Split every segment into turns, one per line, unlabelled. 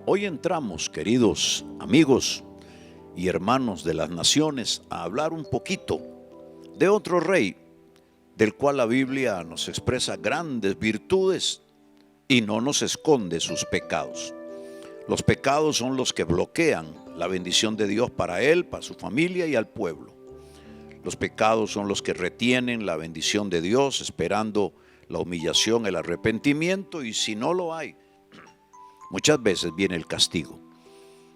Hoy entramos, queridos amigos y hermanos de las naciones, a hablar un poquito de otro rey, del cual la Biblia nos expresa grandes virtudes y no nos esconde sus pecados. Los pecados son los que bloquean la bendición de Dios para él, para su familia y al pueblo. Los pecados son los que retienen la bendición de Dios, esperando la humillación, el arrepentimiento, y si no lo hay, muchas veces viene el castigo.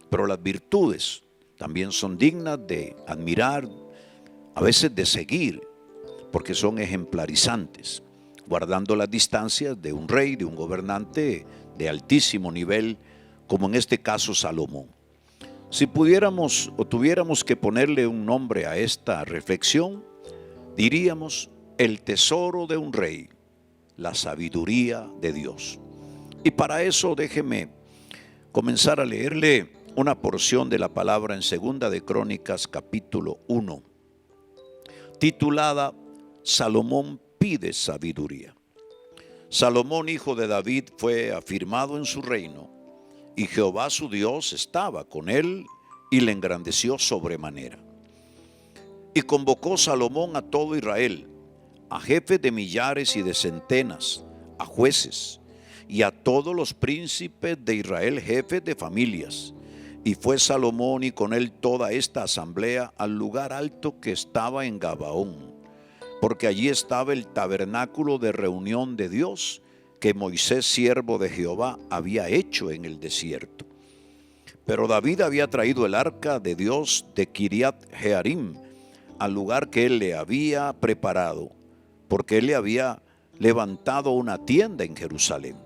Pero las virtudes también son dignas de admirar, a veces de seguir, porque son ejemplarizantes, guardando las distancias de un rey, de un gobernante de altísimo nivel, como en este caso Salomón. Si pudiéramos o tuviéramos que ponerle un nombre a esta reflexión, diríamos el tesoro de un rey, la sabiduría de Dios. Y para eso déjeme comenzar a leerle una porción de la palabra en Segunda de Crónicas capítulo 1, titulada Salomón pide sabiduría. Salomón, hijo de David, fue afirmado en su reino, y Jehová su Dios estaba con él y le engrandeció sobremanera. Y convocó Salomón a todo Israel, a jefes de millares y de centenas, a jueces, y a todos los príncipes de Israel, jefes de familias. Y fue Salomón y con él toda esta asamblea al lugar alto que estaba en Gabaón, porque allí estaba el tabernáculo de reunión de Dios, que Moisés, siervo de Jehová, había hecho en el desierto. Pero David había traído el arca de Dios de Kiriat Jearim al lugar que él le había preparado, porque él le había levantado una tienda en Jerusalén.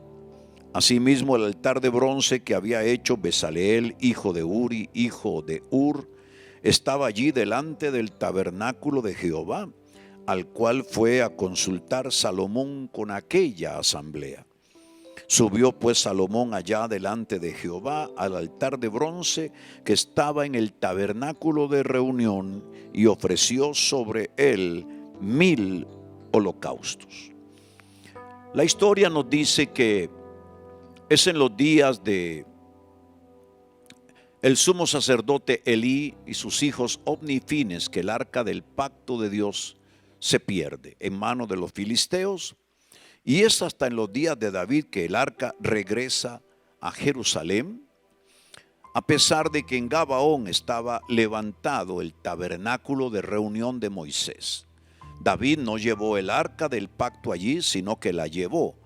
Asimismo, el altar de bronce que había hecho Besaleel, hijo de Uri, hijo de Ur, estaba allí delante del tabernáculo de Jehová, al cual fue a consultar Salomón con aquella asamblea. Subió pues Salomón allá delante de Jehová al altar de bronce que estaba en el tabernáculo de reunión y ofreció sobre él 1000 holocaustos. La historia nos dice que es en los días de el sumo sacerdote Elí y sus hijos Ofni y Fines que el arca del pacto de Dios se pierde en manos de los filisteos, y es hasta en los días de David que el arca regresa a Jerusalén, a pesar de que en Gabaón estaba levantado el tabernáculo de reunión de Moisés. David no llevó el arca del pacto allí, sino que la llevó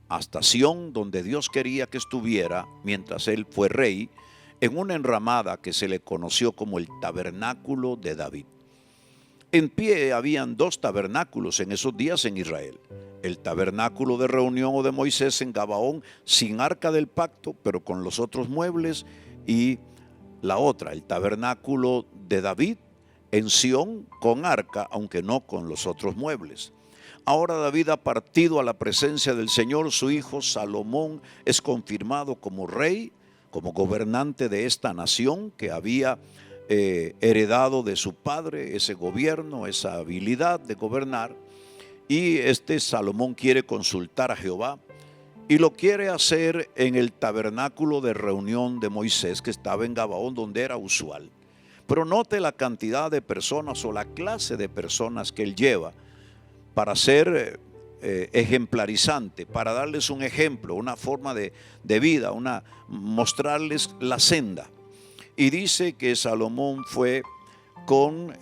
hasta Sión, donde Dios quería que estuviera mientras él fue rey, en una enramada que se le conoció como el tabernáculo de David. En pie habían 2 tabernáculos en esos días en Israel: el tabernáculo de reunión o de Moisés en Gabaón, sin arca del pacto, pero con los otros muebles, y la otra, el tabernáculo de David en Sión, con arca, aunque no con los otros muebles. Ahora David ha partido a la presencia del Señor. Su hijo Salomón es confirmado como rey, como gobernante de esta nación que había heredado de su padre ese gobierno, esa habilidad de gobernar. Y Salomón quiere consultar a Jehová y lo quiere hacer en el tabernáculo de reunión de Moisés que estaba en Gabaón, donde era usual. Pero note la cantidad de personas o la clase de personas que él lleva para ser ejemplarizante, para darles un ejemplo, una forma de vida, mostrarles la senda. Y dice que Salomón fue con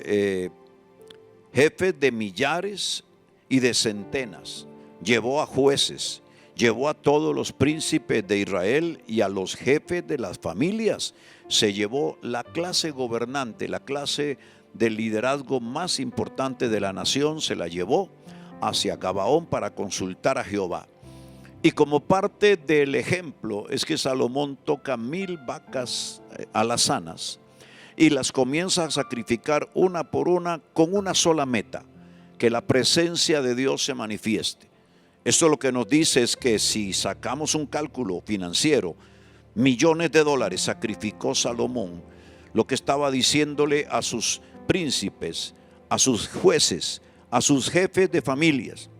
jefes de millares y de centenas, llevó a jueces, llevó a todos los príncipes de Israel y a los jefes de las familias. Se llevó la clase gobernante, la clase del liderazgo más importante de la nación, se la llevó hacia Gabaón para consultar a Jehová. Y como parte del ejemplo es que Salomón toca 1000 vacas alazanas y las comienza a sacrificar una por una con una sola meta: que la presencia de Dios se manifieste. Esto lo que nos dice es que si sacamos un cálculo financiero, millones de dólares sacrificó Salomón, lo que estaba diciéndole a sus príncipes, a sus jueces, a sus jefes de familias,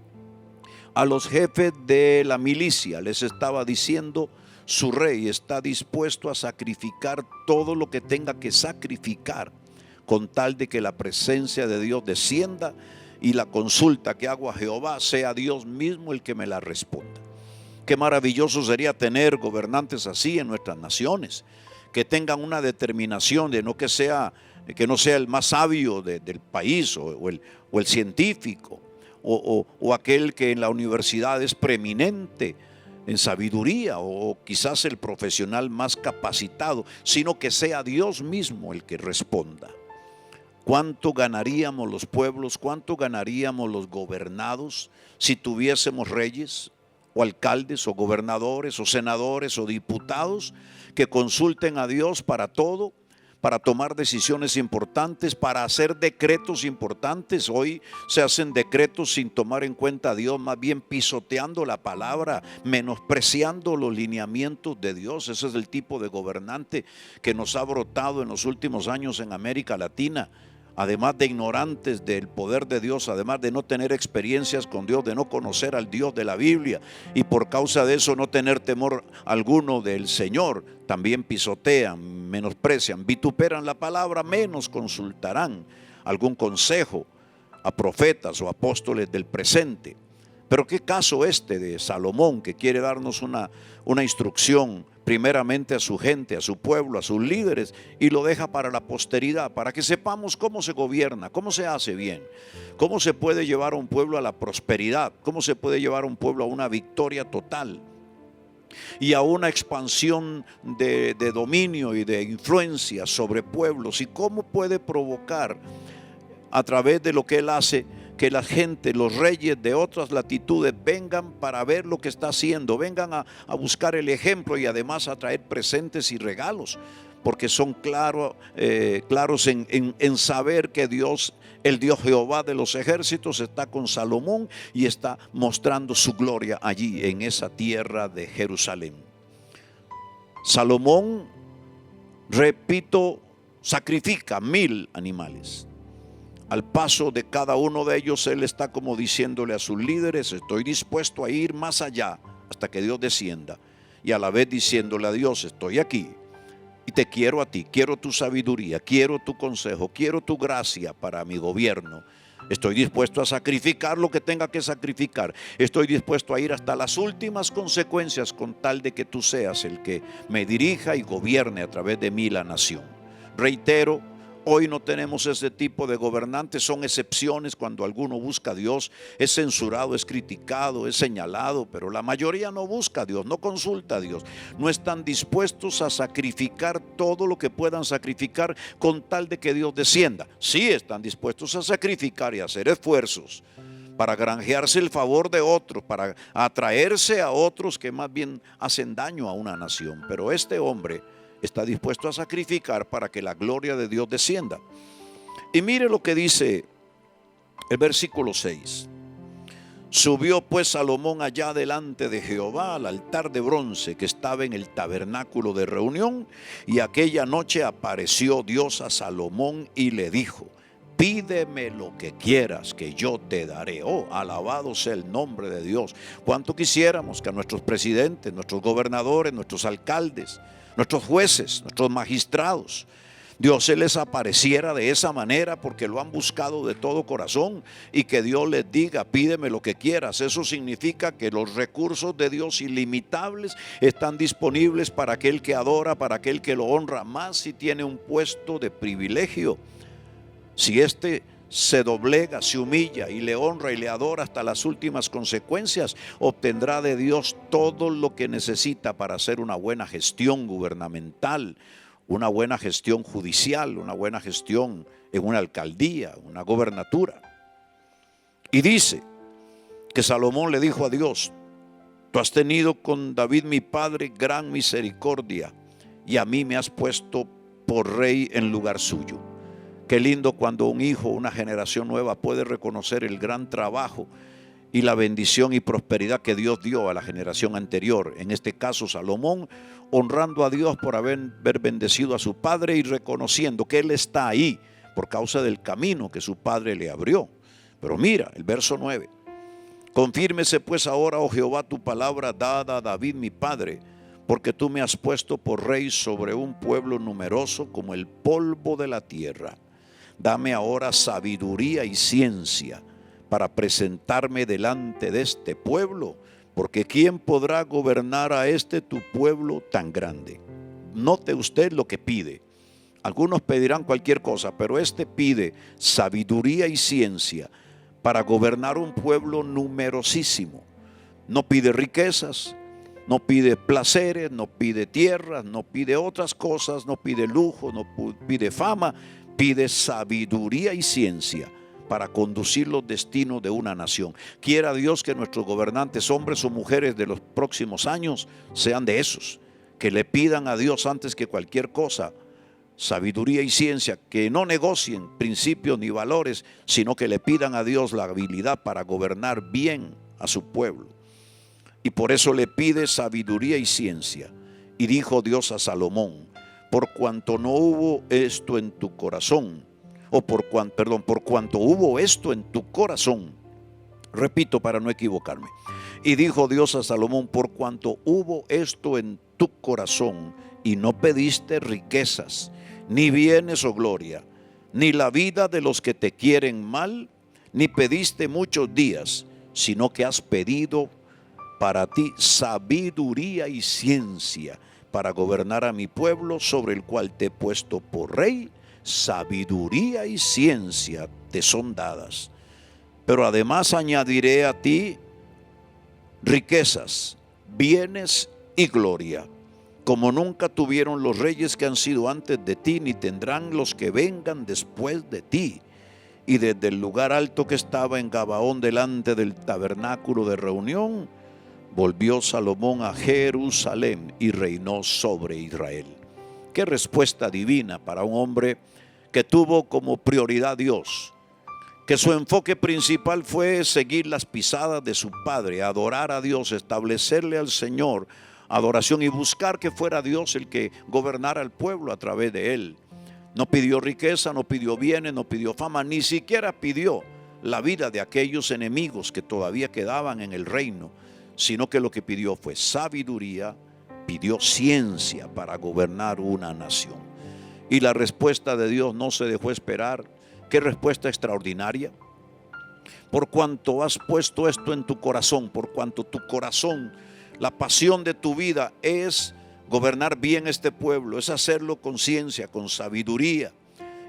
a los jefes de la milicia, les estaba diciendo: su rey, está dispuesto a sacrificar todo lo que tenga que sacrificar con tal de que la presencia de Dios descienda y la consulta que hago a Jehová sea Dios mismo el que me la responda. Qué maravilloso sería tener gobernantes así en nuestras naciones, que tengan una determinación de que no sea el más sabio del país o el científico o aquel que en la universidad es preeminente en sabiduría o quizás el profesional más capacitado, sino que sea Dios mismo el que responda. ¿Cuánto ganaríamos los pueblos, cuánto ganaríamos los gobernados si tuviésemos reyes o alcaldes o gobernadores o senadores o diputados que consulten a Dios para todo, para tomar decisiones importantes, para hacer decretos importantes? Hoy se hacen decretos sin tomar en cuenta a Dios, más bien pisoteando la palabra, menospreciando los lineamientos de Dios. Ese es el tipo de gobernante que nos ha brotado en los últimos años en América Latina. Además de ignorantes del poder de Dios, además de no tener experiencias con Dios, de no conocer al Dios de la Biblia y por causa de eso no tener temor alguno del Señor, también pisotean, menosprecian, vituperan la palabra, menos consultarán algún consejo a profetas o apóstoles del presente. Pero qué caso este de Salomón, que quiere darnos una instrucción primeramente a su gente, a su pueblo, a sus líderes, y lo deja para la posteridad, para que sepamos cómo se gobierna, cómo se hace bien, cómo se puede llevar a un pueblo a la prosperidad, cómo se puede llevar a un pueblo a una victoria total y a una expansión de dominio y de influencia sobre pueblos, y cómo puede provocar a través de lo que él hace que la gente, los reyes de otras latitudes vengan para ver lo que está haciendo, vengan a buscar el ejemplo y además a traer presentes y regalos, porque son claros en saber que Dios, el Dios Jehová de los ejércitos, está con Salomón y está mostrando su gloria allí en esa tierra de Jerusalén. Salomón, repito, sacrifica 1000 animales. Al paso de cada uno de ellos, él está como diciéndole a sus líderes: estoy dispuesto a ir más allá hasta que Dios descienda. Y a la vez diciéndole a Dios: estoy aquí y te quiero a ti, quiero tu sabiduría, quiero tu consejo, quiero tu gracia para mi gobierno. Estoy dispuesto a sacrificar lo que tenga que sacrificar. Estoy dispuesto a ir hasta las últimas consecuencias con tal de que tú seas el que me dirija y gobierne a través de mí la nación. Reitero, hoy no tenemos ese tipo de gobernantes, son excepciones cuando alguno busca a Dios, es censurado, es criticado, es señalado, pero la mayoría no busca a Dios, no consulta a Dios, no están dispuestos a sacrificar todo lo que puedan sacrificar con tal de que Dios descienda. Sí están dispuestos a sacrificar y a hacer esfuerzos para granjearse el favor de otros, para atraerse a otros que más bien hacen daño a una nación, pero este hombre está dispuesto a sacrificar para que la gloria de Dios descienda. Y mire lo que dice el versículo 6. Subió pues Salomón allá delante de Jehová al altar de bronce que estaba en el tabernáculo de reunión, y aquella noche apareció Dios a Salomón y le dijo: pídeme lo que quieras que yo te daré. Oh, alabado sea el nombre de Dios. Cuánto quisiéramos que a nuestros presidentes, nuestros gobernadores, nuestros alcaldes, nuestros jueces, nuestros magistrados, Dios se les apareciera de esa manera, porque lo han buscado de todo corazón, y que Dios les diga: pídeme lo que quieras. Eso significa que los recursos de Dios ilimitables están disponibles para aquel que adora, para aquel que lo honra, más si tiene un puesto de privilegio. Si éste se doblega, se humilla y le honra y le adora hasta las últimas consecuencias, obtendrá de Dios todo lo que necesita para hacer una buena gestión gubernamental, una buena gestión judicial, una buena gestión en una alcaldía, una gobernatura. Y dice que Salomón le dijo a Dios: tú has tenido con David mi padre gran misericordia, y a mí me has puesto por rey en lugar suyo. Qué lindo cuando un hijo, una generación nueva puede reconocer el gran trabajo y la bendición y prosperidad que Dios dio a la generación anterior. En este caso Salomón, honrando a Dios por haber bendecido a su padre y reconociendo que él está ahí por causa del camino que su padre le abrió. Pero mira el verso 9: confírmese pues ahora, oh Jehová, tu palabra dada a David mi padre, porque tú me has puesto por rey sobre un pueblo numeroso como el polvo de la tierra. Dame ahora sabiduría y ciencia para presentarme delante de este pueblo, porque ¿quién podrá gobernar a este tu pueblo tan grande? Note usted lo que pide. Algunos pedirán cualquier cosa, pero este pide sabiduría y ciencia para gobernar un pueblo numerosísimo. No pide riquezas, no pide placeres, no pide tierras, no pide otras cosas, no pide lujo, no pide fama, pide sabiduría y ciencia para conducir los destinos de una nación. Quiera Dios que nuestros gobernantes, hombres o mujeres de los próximos años, sean de esos, que le pidan a Dios antes que cualquier cosa sabiduría y ciencia, que no negocien principios ni valores, sino que le pidan a Dios la habilidad para gobernar bien a su pueblo. Y por eso le pide sabiduría y ciencia. Y dijo Dios a Salomón: por cuanto no hubo esto en tu corazón, por cuanto hubo esto en tu corazón, repito para no equivocarme. Y dijo Dios a Salomón: por cuanto hubo esto en tu corazón y no pediste riquezas, ni bienes o gloria, ni la vida de los que te quieren mal, ni pediste muchos días, sino que has pedido para ti sabiduría y ciencia para gobernar a mi pueblo sobre el cual te he puesto por rey. Sabiduría y ciencia te son dadas. Pero además añadiré a ti riquezas, bienes y gloria, como nunca tuvieron los reyes que han sido antes de ti, ni tendrán los que vengan después de ti. Y desde el lugar alto que estaba en Gabaón delante del tabernáculo de reunión, volvió Salomón a Jerusalén y reinó sobre Israel. Qué respuesta divina para un hombre que tuvo como prioridad a Dios, que su enfoque principal fue seguir las pisadas de su padre, adorar a Dios, establecerle al Señor adoración y buscar que fuera Dios el que gobernara al pueblo a través de él. No pidió riqueza, no pidió bienes, no pidió fama, ni siquiera pidió la vida de aquellos enemigos que todavía quedaban en el reino, sino que lo que pidió fue sabiduría, pidió ciencia para gobernar una nación. Y la respuesta de Dios no se dejó esperar. Qué respuesta extraordinaria. Por cuanto has puesto esto en tu corazón, por cuanto tu corazón, la pasión de tu vida es gobernar bien este pueblo, es hacerlo con ciencia, con sabiduría,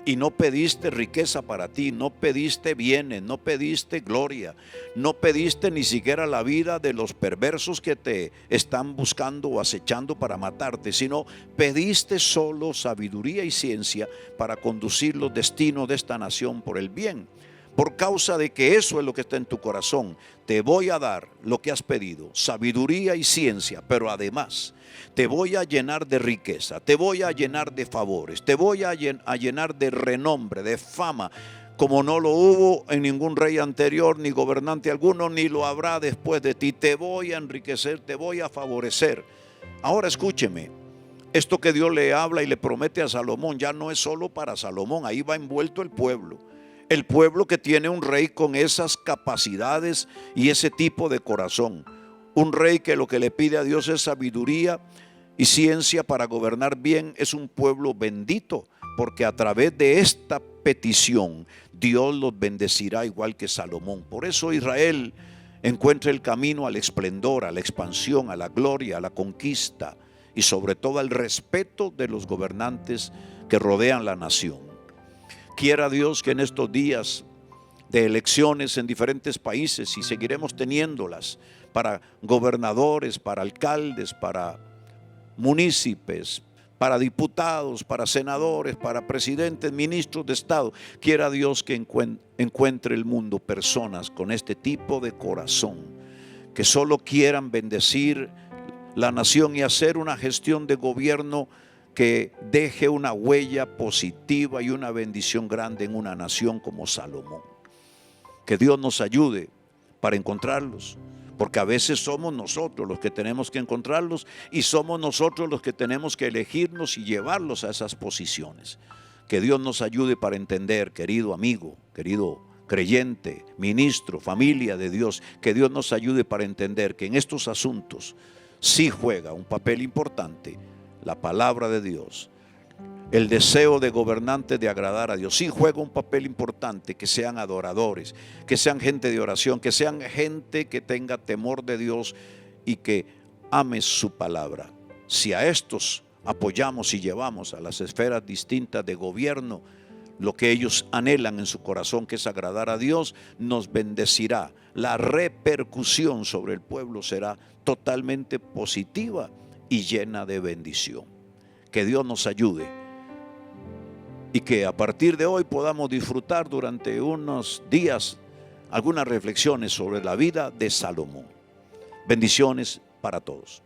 y no pediste riqueza para ti, no pediste bienes, no pediste gloria, no pediste ni siquiera la vida de los perversos que te están buscando o acechando para matarte, sino pediste solo sabiduría y ciencia para conducir los destinos de esta nación por el bien. Por causa de que eso es lo que está en tu corazón, te voy a dar lo que has pedido, sabiduría y ciencia, pero además te voy a llenar de riqueza, te voy a llenar de favores, te voy a llenar de renombre, de fama, como no lo hubo en ningún rey anterior, ni gobernante alguno, ni lo habrá después de ti. Te voy a enriquecer, te voy a favorecer. Ahora escúcheme, esto que Dios le habla y le promete a Salomón ya no es solo para Salomón, ahí va envuelto el pueblo. El pueblo que tiene un rey con esas capacidades y ese tipo de corazón. Un rey que lo que le pide a Dios es sabiduría y ciencia para gobernar bien. Es un pueblo bendito, porque a través de esta petición Dios los bendecirá igual que Salomón. Por eso Israel encuentra el camino al esplendor, a la expansión, a la gloria, a la conquista y sobre todo al respeto de los gobernantes que rodean la nación. Quiera Dios que en estos días de elecciones en diferentes países, y seguiremos teniéndolas, para gobernadores, para alcaldes, para municipios, para diputados, para senadores, para presidentes, ministros de Estado, quiera Dios que encuentre el mundo personas con este tipo de corazón, que solo quieran bendecir la nación y hacer una gestión de gobierno que deje una huella positiva y una bendición grande en una nación como Salomón. Que Dios nos ayude para encontrarlos, porque a veces somos nosotros los que tenemos que encontrarlos y somos nosotros los que tenemos que elegirnos y llevarlos a esas posiciones. Que Dios nos ayude para entender, querido amigo, querido creyente, ministro, familia de Dios, que Dios nos ayude para entender que en estos asuntos sí juega un papel importante la palabra de Dios. El deseo de gobernantes de agradar a Dios sí juega un papel importante, que sean adoradores, que sean gente de oración, que sean gente que tenga temor de Dios y que ame su palabra. Si a estos apoyamos y llevamos a las esferas distintas de gobierno lo que ellos anhelan en su corazón, que es agradar a Dios, nos bendecirá. La repercusión sobre el pueblo será totalmente positiva y llena de bendición. Que Dios nos ayude y que a partir de hoy podamos disfrutar durante unos días algunas reflexiones sobre la vida de Salomón. Bendiciones para todos.